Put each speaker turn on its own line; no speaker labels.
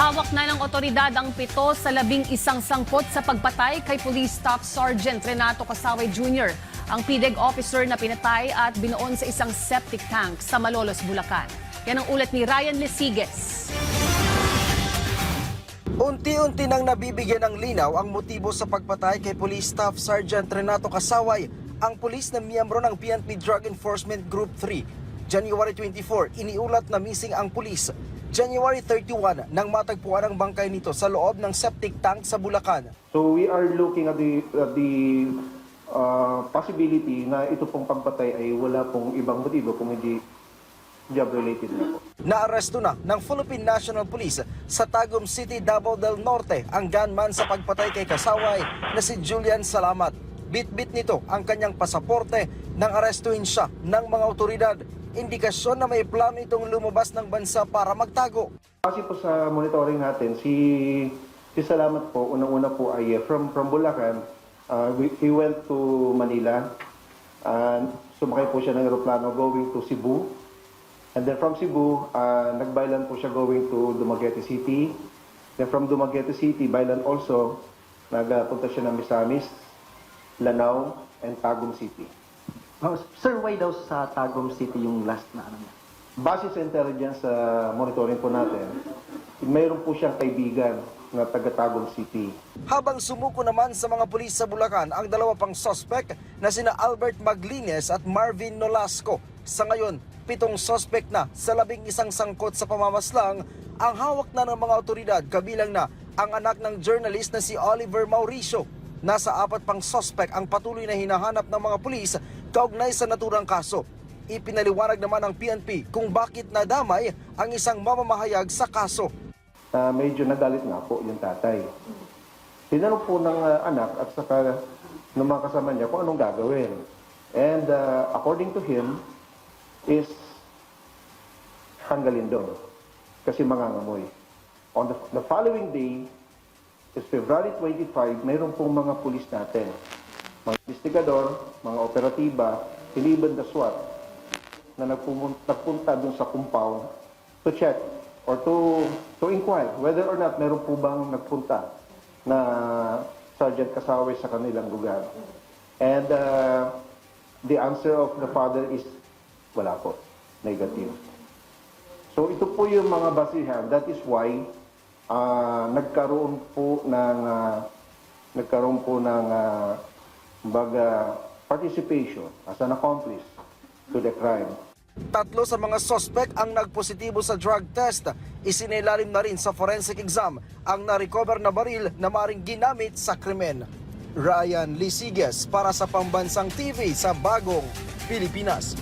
Hawak na ng otoridad ang 7 sa 11 sangkot sa pagpatay kay Police Staff Sergeant Renato Casaway Jr., ang PDEG officer na pinatay at binuon sa isang septic tank sa Malolos, Bulacan. Yan ang ulat ni Ryan Lesiges.
Unti-unti nang nabibigyan ng linaw ang motibo sa pagpatay kay Police Staff Sergeant Renato Casaway, ang pulis na miyembro ng PNP Drug Enforcement Group 3. January 24, iniulat na missing ang pulis. January 31, nang matagpuan ang bangkay nito sa loob ng septic tank sa Bulacan.
So we are looking at the possibility na ito pong pagpatay ay wala pong ibang motibo kung hindi job-related na po.
Naaresto na ng Philippine National Police sa Tagum City, Davao del Norte ang gunman sa pagpatay kay Casaway na si Julian Salamat. Bit-bit nito ang kanyang pasaporte nang arestuhin siya ng mga otoridad. Indikasyon na may plano itong lumabas ng bansa para magtago.
Kasi po sa monitoring natin, si Salamat po, unang-una po ay from Bulacan, he went to Manila, sumakay po siya ng aeroplano going to Cebu. And then from Cebu, nagbaylan po siya going to Dumaguete City. Then from Dumaguete City, baylan also, nagpunta siya ng Misamis, Lanao, and Tagum City.
Sir, why daw sa Tagum City yung last na ano niya?
Base sa intelligence monitoring po natin, mayroon po siyang kaibigan na taga Tagum City.
Habang sumuko naman sa mga pulis sa Bulacan ang dalawa pang suspect na sina Albert Maglines at Marvin Nolasco. Sa ngayon, 7 suspect na sa 11 sangkot sa pamamaslang ang hawak na ng mga otoridad, kabilang na ang anak ng journalist na si Oliver Mauricio. Nasa 4 pang suspect ang patuloy na hinahanap ng mga pulis kaugnay sa naturang kaso. Ipinaliwanag naman ng PNP kung bakit nadamay ang isang mamamahayag sa kaso.
Medyo nagalit nga po yung tatay. Tinanong po ng anak at saka ng mga kasama niya kung anong gagawin. And according to him, is tanggalin doon kasi mangangamoy. On the following day, is February 25, mayroon pong mga pulis natin, mga investigador, mga operatiba, iniban na SWAT, na nagpunta dun sa compound to check or to inquire whether or not meron po bang nagpunta na Sergeant Casaway sa kanilang lugar. And the answer of the father is wala po, negative. So ito po yung mga basihan. That is why nagkaroon po ng participation as an accomplice to the crime.
3 sa mga suspect ang nagpositibo sa drug test. Isinilalim na rin sa forensic exam ang na-recover na baril na maring ginamit sa krimen. Ryan Lesiges para sa Pambansang TV sa Bagong Pilipinas.